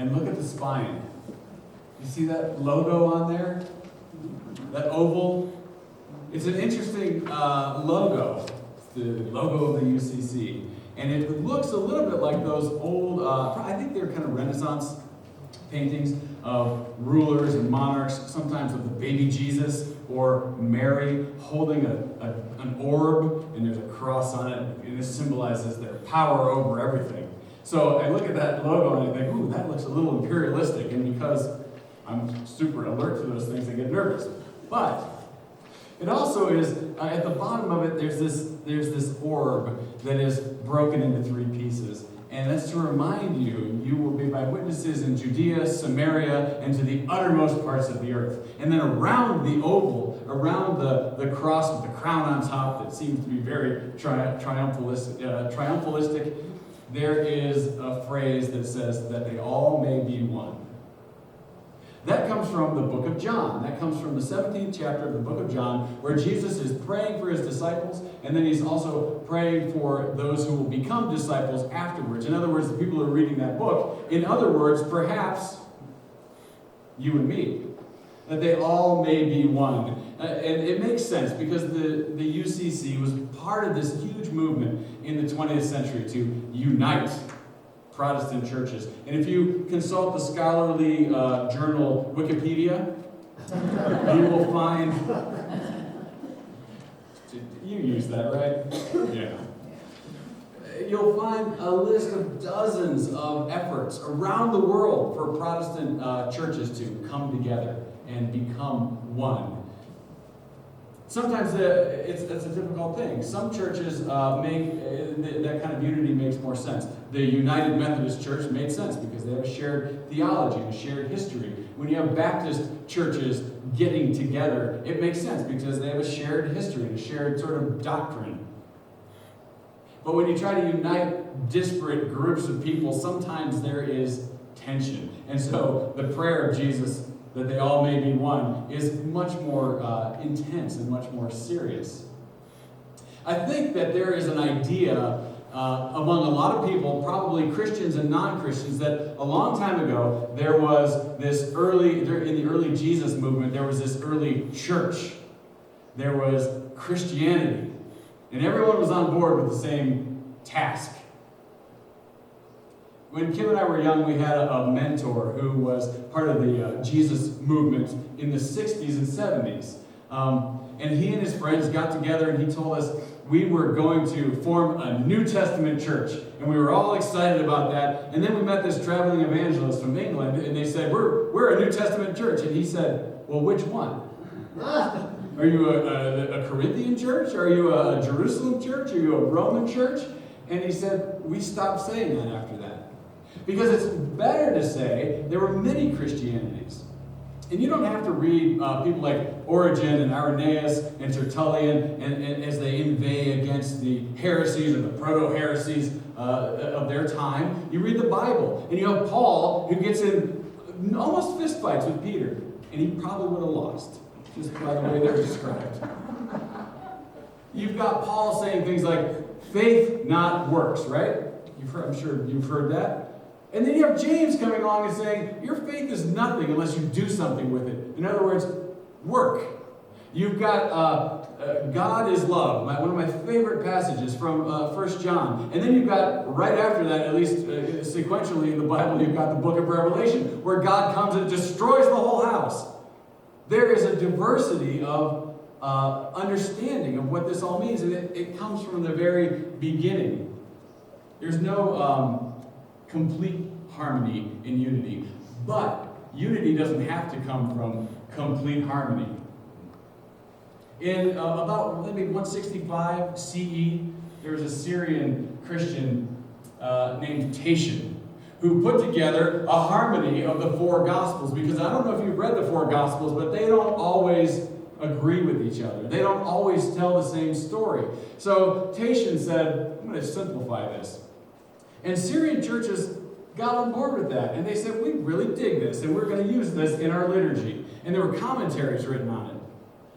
And look at the spine. You see that logo on there? That oval? It's an interesting logo. It's the logo of the UCC. And it looks a little bit like those old, I think they're kind of Renaissance paintings of rulers and monarchs, sometimes of the baby Jesus or Mary holding an orb, and there's a cross on it, and this symbolizes their power over everything. So I look at that logo and I think, ooh, that looks a little imperialistic, and because I'm super alert to those things, I get nervous. But it also is, at the bottom of it, there's this orb that is broken into three pieces. And that's to remind you, you will be my witnesses in Judea, Samaria, and to the uttermost parts of the earth. And then around the oval, around the cross with the crown on top that seems to be very triumphalistic, there is a phrase that says that they all may be one. That comes from the book of John. That comes from the 17th chapter of the book of John, where Jesus is praying for his disciples, and then he's also praying for those who will become disciples afterwards. In other words, the people who are reading that book. In other words, perhaps you and me. That they all may be one. And it makes sense because the UCC was part of this huge movement in the 20th century to unite Protestant churches. And if you consult the scholarly journal Wikipedia, you will find... You use that, right? Yeah. You'll find a list of dozens of efforts around the world for Protestant churches to come together and become one. Sometimes that's a difficult thing. Some churches make that kind of unity makes more sense. The United Methodist Church made sense because they have a shared theology, a shared history. When you have Baptist churches getting together, it makes sense because they have a shared history, a shared sort of doctrine. But when you try to unite disparate groups of people, sometimes there is tension. And so the prayer of Jesus, that they all may be one, is much more intense and much more serious. I think that there is an idea among a lot of people, probably Christians and non-Christians, that a long time ago there was this in the early Jesus movement, there was this early church. There was Christianity. And everyone was on board with the same task. When Kim and I were young, we had a mentor who was part of the Jesus movement in the 60s and 70s. And he and his friends got together and he told us we were going to form a New Testament church. And we were all excited about that. And then we met this traveling evangelist from England and they said, we're a New Testament church. And he said, well, which one? Are you a Corinthian church? Are you a Jerusalem church? Are you a Roman church? And he said, we stopped saying that after that. Because it's better to say there were many Christianities. And you don't have to read people like Origen and Irenaeus and Tertullian and as they inveigh against the heresies or the proto-heresies of their time. You read the Bible, and you have Paul who gets in almost fistfights with Peter, and he probably would have lost, just by the way they're described. You've got Paul saying things like, faith not works, right? I'm sure you've heard that. And then you have James coming along and saying, your faith is nothing unless you do something with it. In other words, work. You've got God is love, one of my favorite passages from 1 John. And then you've got, right after that, at least sequentially in the Bible, you've got the book of Revelation, where God comes and destroys the whole house. There is a diversity of understanding of what this all means, and it comes from the very beginning. There's no complete harmony in unity. But unity doesn't have to come from complete harmony. In about maybe 165 CE, there was a Syrian Christian named Tatian who put together a harmony of the four Gospels. Because I don't know if you've read the four Gospels, but they don't always agree with each other. They don't always tell the same story. So Tatian said, I'm going to simplify this. And Syrian churches got on board with that. And they said, we really dig this, and we're going to use this in our liturgy. And there were commentaries written on it.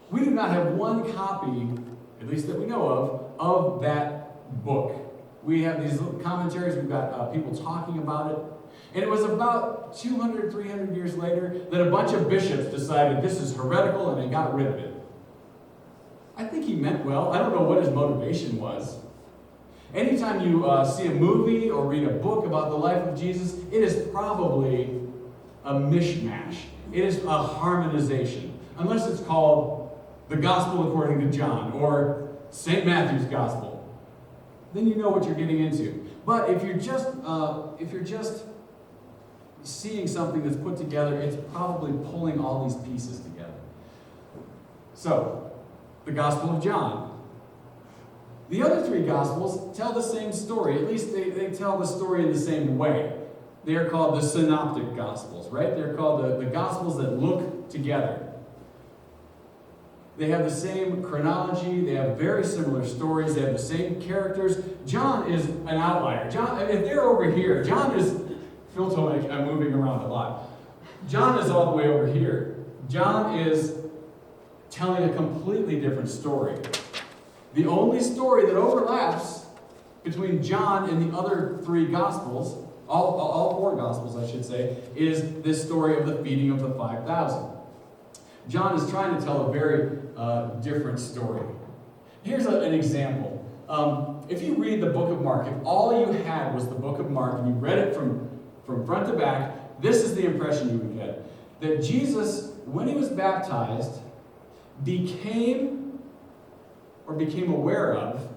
We do not have one copy, at least that we know of that book. We have these little commentaries. We've got people talking about it. And it was about 200, 300 years later that a bunch of bishops decided this is heretical and they got rid of it. I think he meant well. I don't know what his motivation was. Anytime you see a movie or read a book about the life of Jesus, it is probably a mishmash. It is a harmonization. Unless it's called the Gospel according to John or St. Matthew's Gospel. Then you know what you're getting into. But if you're just seeing something that's put together, it's probably pulling all these pieces together. So, the Gospel of John. The other three Gospels tell the same story. At least they tell the story in the same way. They are called the Synoptic Gospels, right? They're called the Gospels that look together. They have the same chronology. They have very similar stories. They have the same characters. John is an outlier. John, if they're over here, John is... Phil told me I'm moving around a lot. John is all the way over here. John is telling a completely different story. The only story that overlaps between John and the other three Gospels, all four Gospels I should say, is this story of the feeding of the 5,000. John is trying to tell a very different story. Here's an example. If you read the book of Mark, if all you had was the book of Mark and you read it from front to back, this is the impression you would get. That Jesus, when he was baptized, became aware of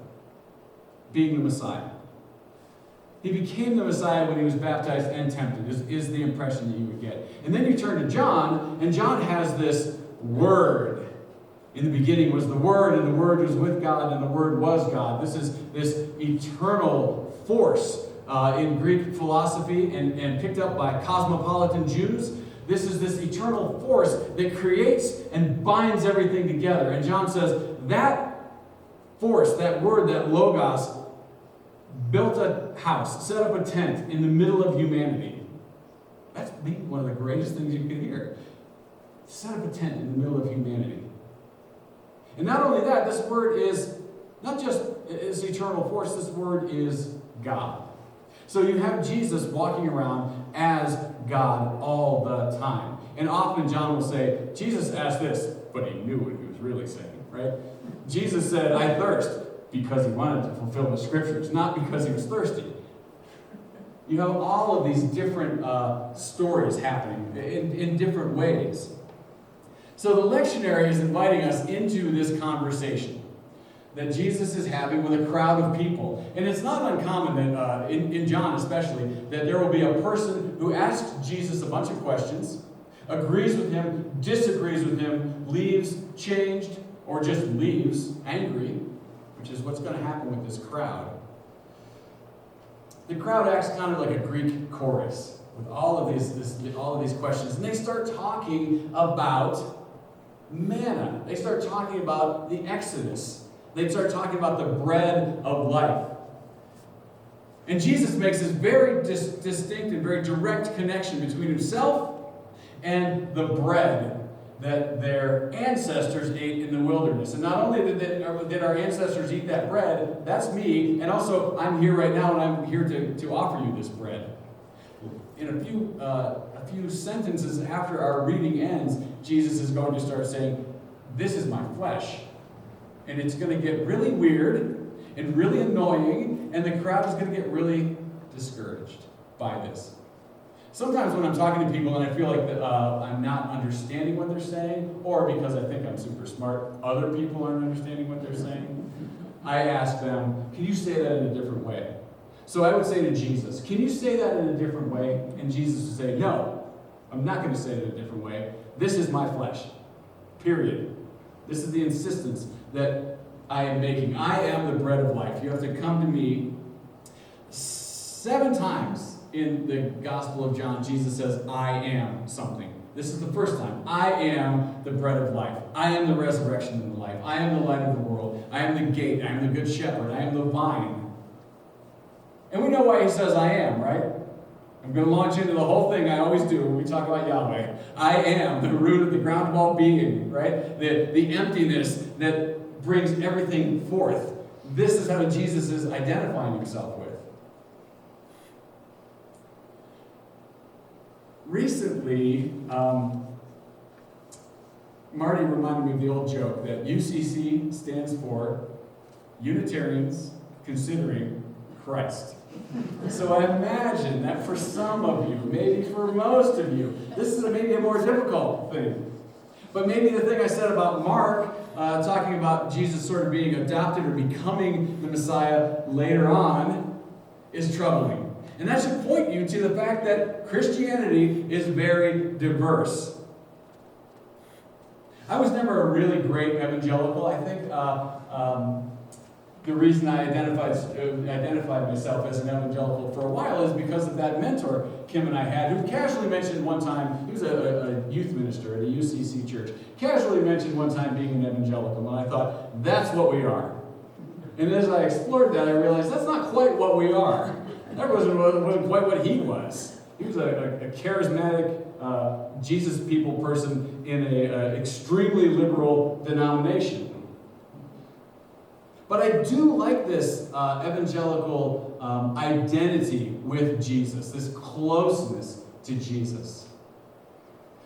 being the Messiah. He became the Messiah when he was baptized and tempted, is the impression that you would get. And then you turn to John, and John has this word. In the beginning was the Word, and the Word was with God, and the Word was God. This is this eternal force in Greek philosophy and picked up by cosmopolitan Jews. This is this eternal force that creates and binds everything together. And John says that force, that word, that logos, built a house, set up a tent in the middle of humanity. That's maybe one of the greatest things you can hear. Set up a tent in the middle of humanity. And not only that, this word is not just this eternal force, this word is God. So you have Jesus walking around as God all the time. And often John will say, Jesus asked this, but he knew what he was really saying, right? Jesus said, I thirst, because he wanted to fulfill the scriptures, not because he was thirsty. You have all of these different stories happening in different ways. So the lectionary is inviting us into this conversation that Jesus is having with a crowd of people. And it's not uncommon that, in John especially, that there will be a person who asks Jesus a bunch of questions, agrees with him, disagrees with him, leaves changed, or just leaves angry, which is what's going to happen with this crowd. The crowd acts kind of like a Greek chorus with all of these questions. And they start talking about manna. They start talking about the Exodus. They start talking about the bread of life. And Jesus makes this very distinct and very direct connection between himself and the bread that their ancestors ate in the wilderness. And not only did our ancestors eat that bread, that's me, and also I'm here right now and I'm here to offer you this bread. In a few sentences after our reading ends, Jesus is going to start saying, this is my flesh. And it's going to get really weird and really annoying, and the crowd is going to get really discouraged by this. Sometimes when I'm talking to people and I feel like that I'm not understanding what they're saying, or because I think I'm super smart, other people aren't understanding what they're saying, I ask them, can you say that in a different way? So I would say to Jesus, can you say that in a different way? And Jesus would say, no, I'm not going to say it in a different way. This is my flesh. Period. This is the insistence that I am making. I am the bread of life. You have to come to me. 7 times in the Gospel of John, Jesus says, I am something. This is the first time. I am the bread of life. I am the resurrection and the life. I am the light of the world. I am the gate. I am the good shepherd. I am the vine. And we know why he says I am, right? I'm going to launch into the whole thing I always do when we talk about Yahweh. I am the root of the ground of all being, right? The emptiness that brings everything forth. This is how Jesus is identifying himself with. recently, Marty reminded me of the old joke that UCC stands for Unitarians Considering Christ. So I imagine that for some of you, maybe for most of you, this is maybe a more difficult thing. But maybe the thing I said about Mark, talking about Jesus sort of being adopted or becoming the Messiah later on, is troubling. And that should point you to the fact that Christianity is very diverse. I was never a really great evangelical. I think the reason I identified myself as an evangelical for a while is because of that mentor Kim and I had, who casually mentioned one time, he was a youth minister at a UCC church, casually mentioned one time being an evangelical, and I thought, that's what we are. And as I explored that, I realized that's not quite what we are. That wasn't quite what he was. He was a charismatic, Jesus people person in an extremely liberal denomination. But I do like this evangelical identity with Jesus, this closeness to Jesus.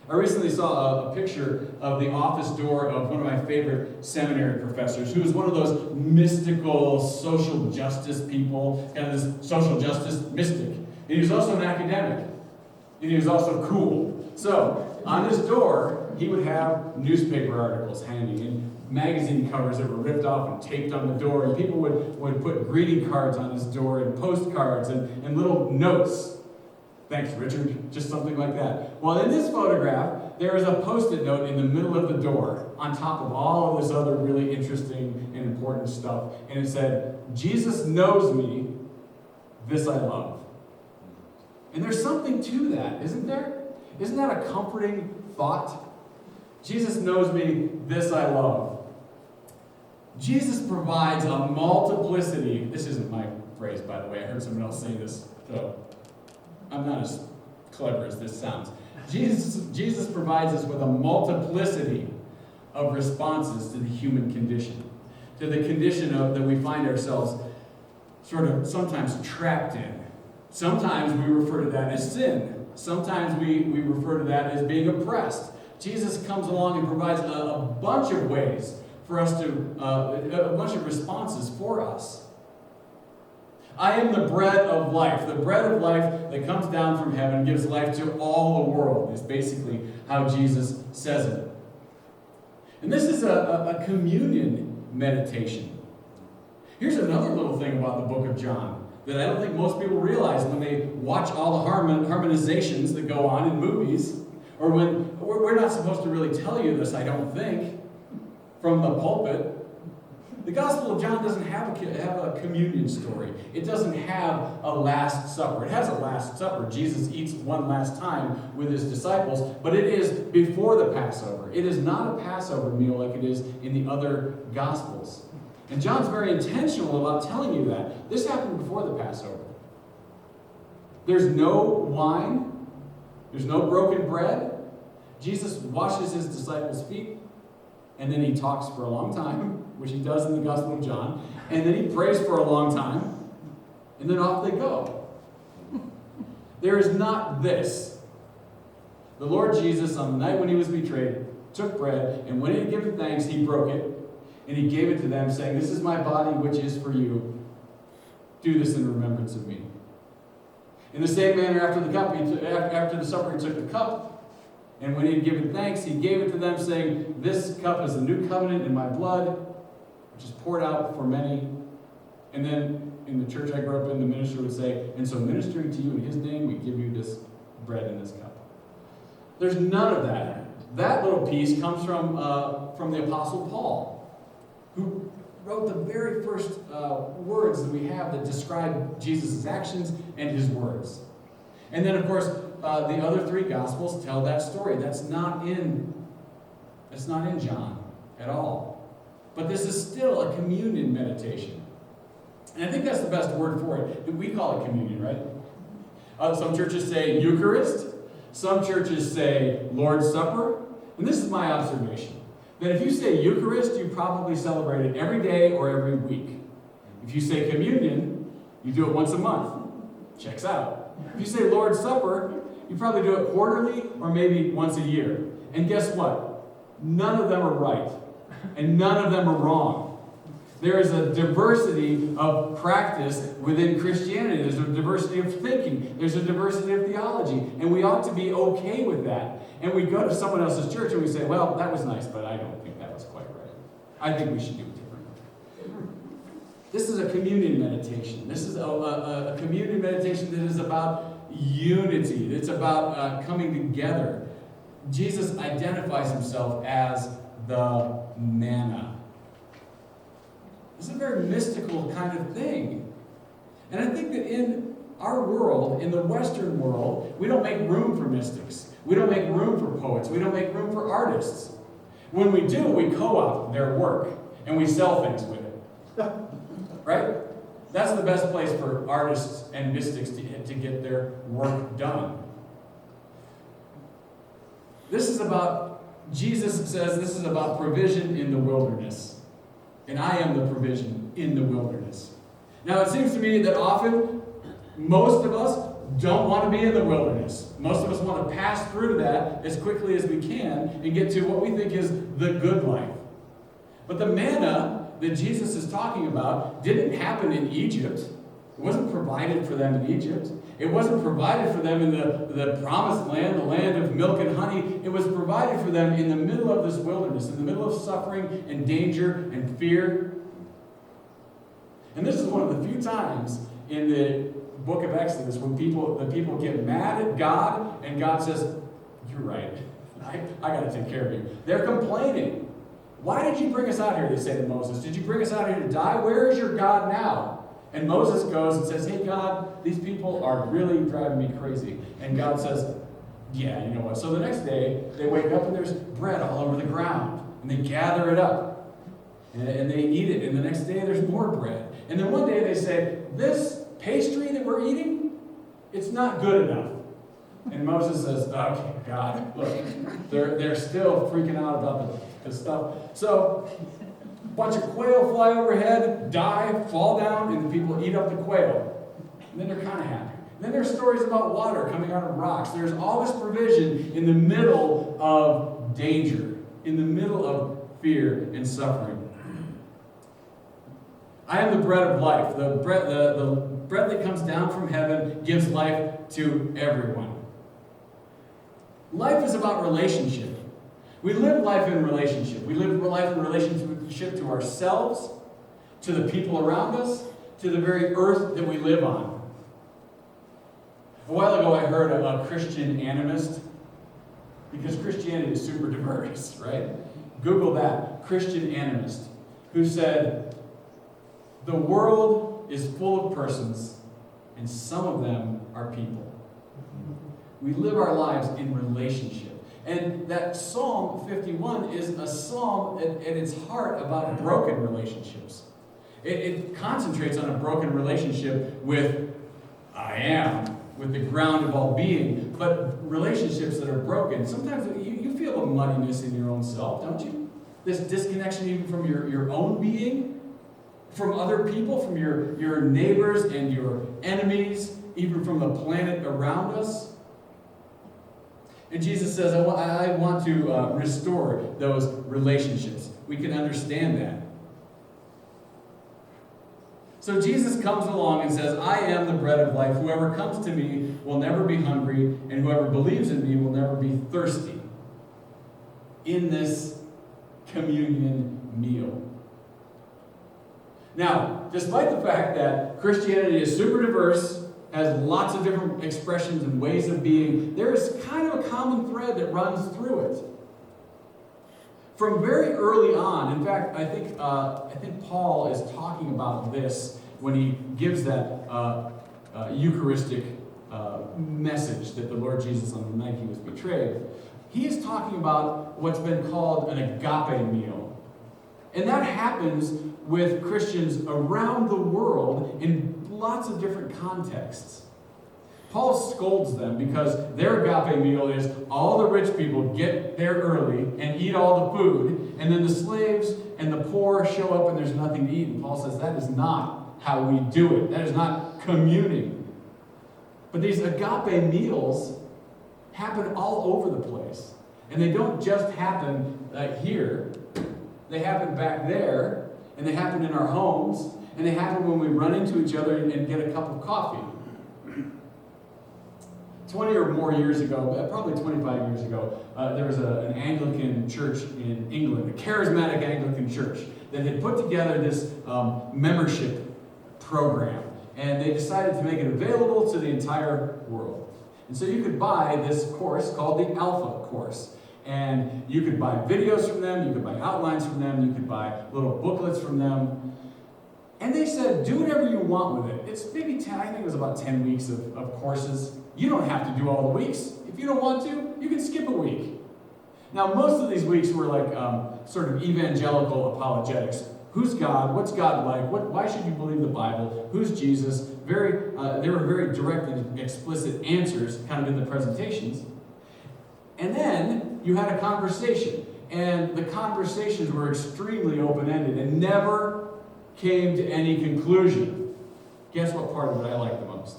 I recently saw a picture of the office door of one of my favorite seminary professors, who was one of those mystical social justice people, kind of this social justice mystic. And he was also an academic. And he was also cool. So, on his door, he would have newspaper articles hanging and magazine covers that were ripped off and taped on the door. And people would put greeting cards on his door and postcards and little notes. Thanks, Richard. Just something like that. Well, in this photograph, there is a Post-it note in the middle of the door on top of all of this other really interesting and important stuff. And it said, Jesus knows me, this I love. And there's something to that, isn't there? Isn't that a comforting thought? Jesus knows me, this I love. Jesus provides a multiplicity. This isn't my phrase, by the way. I heard someone else say this, so I'm not as clever as this sounds. Jesus provides us with a multiplicity of responses to the human condition, to the condition that we find ourselves sort of sometimes trapped in. Sometimes we refer to that as sin. Sometimes we refer to that as being oppressed. Jesus comes along and provides a bunch of ways for us to, a bunch of responses for us. I am the bread of life. The bread of life that comes down from heaven gives life to all the world, is basically how Jesus says it. And this is a communion meditation. Here's another little thing about the book of John that I don't think most people realize when they watch all the harmonizations that go on in movies, or when we're not supposed to really tell you this, I don't think, from the pulpit. The Gospel of John doesn't have a communion story. It doesn't have a Last Supper. It has a Last Supper. Jesus eats one last time with his disciples, but it is before the Passover. It is not a Passover meal like it is in the other Gospels. And John's very intentional about telling you that. This happened before the Passover. There's no wine. There's no broken bread. Jesus washes his disciples' feet, and then he talks for a long time, which he does in the Gospel of John, and then he prays for a long time, and then off they go. There is not this. The Lord Jesus, on the night when he was betrayed, took bread, and when he had given thanks, he broke it, and he gave it to them, saying, "This is my body, which is for you. Do this in remembrance of me." In the same manner, after the supper, he took the cup, and when he had given thanks, he gave it to them, saying, "This cup is the new covenant in my blood, which is poured out for many." And then in the church I grew up in, the minister would say, "And so ministering to you in his name, we give you this bread and this cup." There's none of that in it. That little piece comes from the Apostle Paul, who wrote the very first words that we have that describe Jesus' actions and his words. And then, of course, the other three Gospels tell that story. That's not in John at all. But this is still a communion meditation. And I think that's the best word for it. We call it communion, right? Some churches say Eucharist. Some churches say Lord's Supper. And this is my observation, that if you say Eucharist, you probably celebrate it every day or every week. If you say communion, you do it once a month. Checks out. If you say Lord's Supper, You probably do it quarterly or maybe once a year. And guess what? None of them are right. And none of them are wrong. There is a diversity of practice within Christianity. There's a diversity of thinking. There's a diversity of theology. And we ought to be okay with that. And we go to someone else's church and we say, well, that was nice, but I don't think that was quite right. I think we should do it differently. This is a communion meditation. This is a communion meditation that is about unity. It's about coming together. Jesus identifies himself as the manna. It's a very mystical kind of thing. And I think that in our world, in the Western world, we don't make room for mystics. We don't make room for poets. We don't make room for artists. When we do, we co-opt their work and we sell things with it. Right? That's the best place for artists and mystics to get their work done. Jesus says this is about provision in the wilderness. And I am the provision in the wilderness. Now, it seems to me that often, most of us don't want to be in the wilderness. Most of us want to pass through that as quickly as we can and get to what we think is the good life. But the manna that Jesus is talking about didn't happen in Egypt. It wasn't provided for them in Egypt. It wasn't provided for them in the promised land, the land of milk and honey. It was provided for them in the middle of this wilderness, in the middle of suffering and danger and fear. And this is one of the few times in the book of Exodus when the people get mad at God and God says, you're right, I got to take care of you. They're complaining. Why did you bring us out here, they say to Moses. Did you bring us out here to die? Where is your God now? And Moses goes and says, hey, God, these people are really driving me crazy. And God says, yeah, you know what? So the next day, they wake up and there's bread all over the ground. And they gather it up. And they eat it. And the next day, there's more bread. And then one day they say, this pastry that we're eating, it's not good enough. And Moses says, okay, God, look, they're still freaking out about the stuff. So a bunch of quail fly overhead, die, fall down, and the people eat up the quail. And then they're kind of happy. And then there's stories about water coming out of rocks. There's all this provision in the middle of danger, in the middle of fear and suffering. I am the bread of life. The bread that comes down from heaven gives life to everyone. Life is about relationship. We live life in relationship. We live life in relationship to ourselves, to the people around us, to the very earth that we live on. A while ago I heard a Christian animist, because Christianity is super diverse, right? Google that, Christian animist, who said, the world is full of persons, and some of them are people. We live our lives in relationship. And that Psalm 51 is a psalm at its heart about broken relationships. It concentrates on a broken relationship with I am, with the ground of all being, but relationships that are broken. Sometimes you feel a muddiness in your own self, don't you? This disconnection even from your own being, from other people, from your neighbors and your enemies, even from the planet around us. And Jesus says, I want to restore those relationships. We can understand that. So Jesus comes along and says, I am the bread of life. Whoever comes to me will never be hungry, and whoever believes in me will never be thirsty. In this communion meal. Now, despite the fact that Christianity is super diverse, has lots of different expressions and ways of being, there is kind of a common thread that runs through it. From very early on, in fact, I think Paul is talking about this when he gives that Eucharistic message that the Lord Jesus on the night he was betrayed. He is talking about what's been called an agape meal. And that happens with Christians around the world in lots of different contexts. Paul scolds them because their agape meal is all the rich people get there early and eat all the food, and then the slaves and the poor show up and there's nothing to eat. And Paul says that is not how we do it. That is not communing. But these agape meals happen all over the place. And they don't just happen here. They happen back there, and they happen in our homes, and they happen when we run into each other and get a cup of coffee. 20 or more years ago, probably 25 years ago, there was an Anglican church in England, a charismatic Anglican church, that had put together this membership program. And they decided to make it available to the entire world. And so you could buy this course called the Alpha course. And you could buy videos from them, you could buy outlines from them, you could buy little booklets from them. And they said, do whatever you want with it. It's maybe 10, I think it was about 10 weeks of courses. You don't have to do all the weeks. If you don't want to, you can skip a week. Now, most of these weeks were like sort of evangelical apologetics. Who's God? What's God like? Why should you believe the Bible? Who's Jesus? There were very direct and explicit answers kind of in the presentations. And then you had a conversation. And the conversations were extremely open-ended and never came to any conclusion. Guess what part of it I like the most?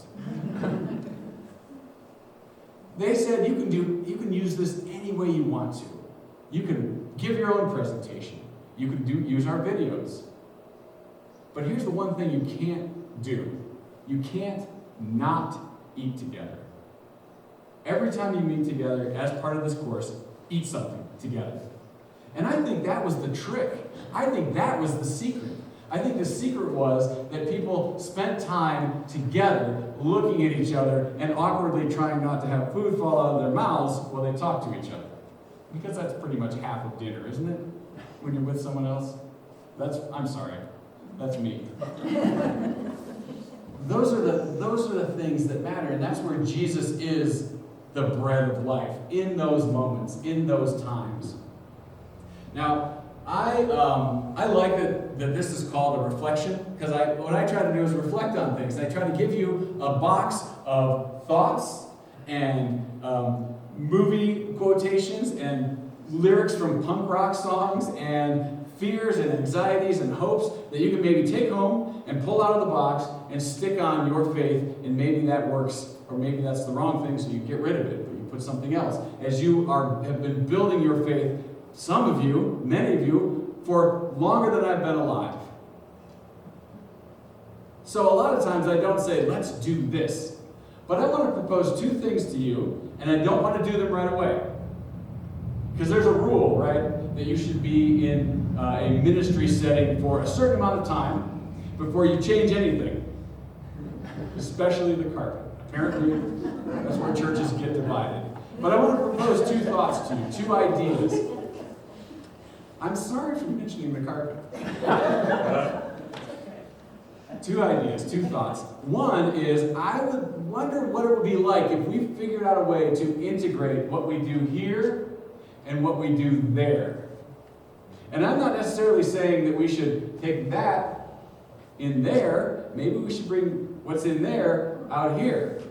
They said you can use this any way you want to. You can give your own presentation. You can use our videos. But here's the one thing you can't do. You can't not eat together. Every time you meet together as part of this course, eat something together. And I think that was the trick. I think that was the secret. I think the secret was that people spent time together looking at each other and awkwardly trying not to have food fall out of their mouths while they talk to each other. Because that's pretty much half of dinner, isn't it? When you're with someone else? I'm sorry. That's me. Those are the things that matter, and that's where Jesus is the bread of life, in those moments, in those times. Now, I like that this is called a reflection, because what I try to do is reflect on things. I try to give you a box of thoughts and movie quotations and lyrics from punk rock songs and fears and anxieties and hopes that you can maybe take home and pull out of the box and stick on your faith, and maybe that works, or maybe that's the wrong thing, so you get rid of it, but you put something else. As you have been building your faith, some of you, many of you, for longer than I've been alive. So a lot of times I don't say, let's do this. But I want to propose two things to you, and I don't want to do them right away. Because there's a rule, right, that you should be in a ministry setting for a certain amount of time before you change anything, especially the carpet. Apparently, that's where churches get divided. But I want to propose two thoughts to you, two ideas. I'm sorry for mentioning the carpet. Two ideas, two thoughts. One is, I would wonder what it would be like if we figured out a way to integrate what we do here and what we do there. And I'm not necessarily saying that we should take that in there. Maybe we should bring what's in there out here.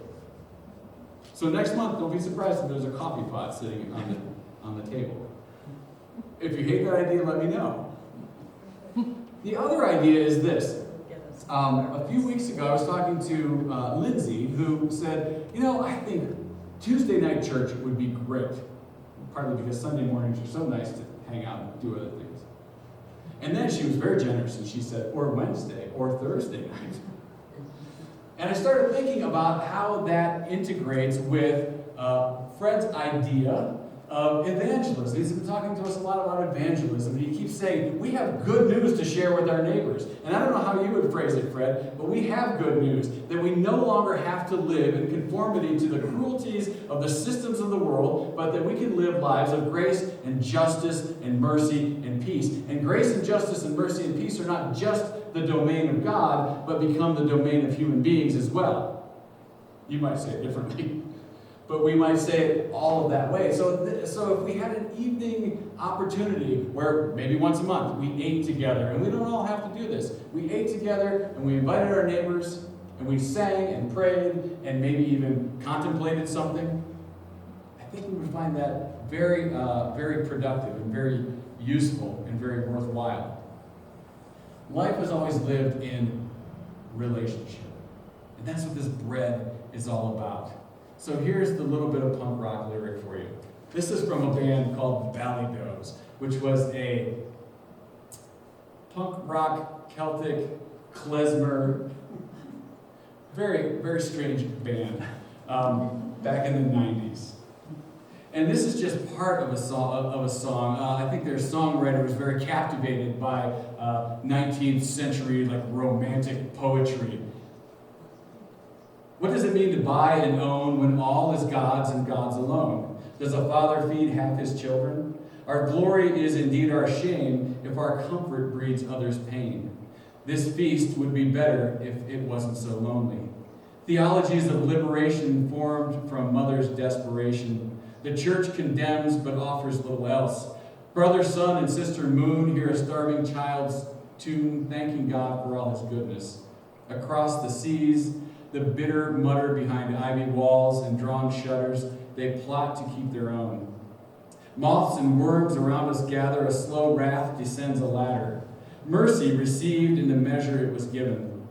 So next month, don't be surprised if there's a coffee pot sitting on the table. If you hate that idea, let me know. The other idea is this. A few weeks ago, I was talking to Lindsay, who said, I think Tuesday night church would be great. Partly because Sunday mornings are so nice to hang out and do other things. And then she was very generous, and she said, or Wednesday, or Thursday night. And I started thinking about how that integrates with Fred's idea of evangelism. He's been talking to us a lot about evangelism. He keeps saying, we have good news to share with our neighbors. And I don't know how you would phrase it, Fred, but we have good news, that we no longer have to live in conformity to the cruelties of the systems of the world, but that we can live lives of grace and justice and mercy and peace. And grace and justice and mercy and peace are not just the domain of God, but become the domain of human beings as well. You might say it differently. But we might say it all of that way. So if we had an evening opportunity where maybe once a month we ate together, and we don't all have to do this. We ate together and we invited our neighbors and we sang and prayed and maybe even contemplated something. I think we would find that very, very productive and very useful and very worthwhile. Life is always lived in relationship. And that's what this bread is all about. So here's the little bit of punk rock lyric for you. This is from a band called Valley Does, which was a punk rock, Celtic, klezmer, very, very strange band back in the 90s. And this is just part of a song. I think their songwriter was very captivated by 19th century romantic poetry. What does it mean to buy and own when all is God's and God's alone? Does a father feed half his children? Our glory is indeed our shame if our comfort breeds others' pain. This feast would be better if it wasn't so lonely. Theologies of liberation formed from mother's desperation. The church condemns but offers little else. Brother, sun, and sister moon hear a starving child's tune, thanking God for all his goodness. Across the seas, the bitter mutter behind ivy walls and drawn shutters, they plot to keep their own. Moths and worms around us gather, a slow wrath descends a ladder. Mercy received in the measure it was given.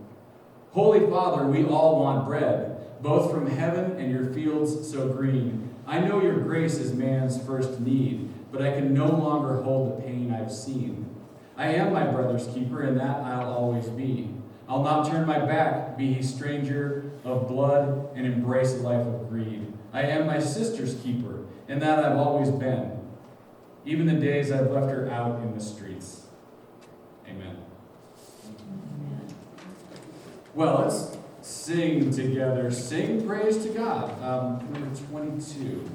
Holy Father, we all want bread, both from heaven and your fields so green. I know your grace is man's first need, but I can no longer hold the pain I've seen. I am my brother's keeper, and that I'll always be. I'll not turn my back, be he stranger of blood, and embrace a life of greed. I am my sister's keeper, and that I've always been, even the days I've left her out in the streets. Amen. Well, let's sing together. Sing praise to God. Number 22.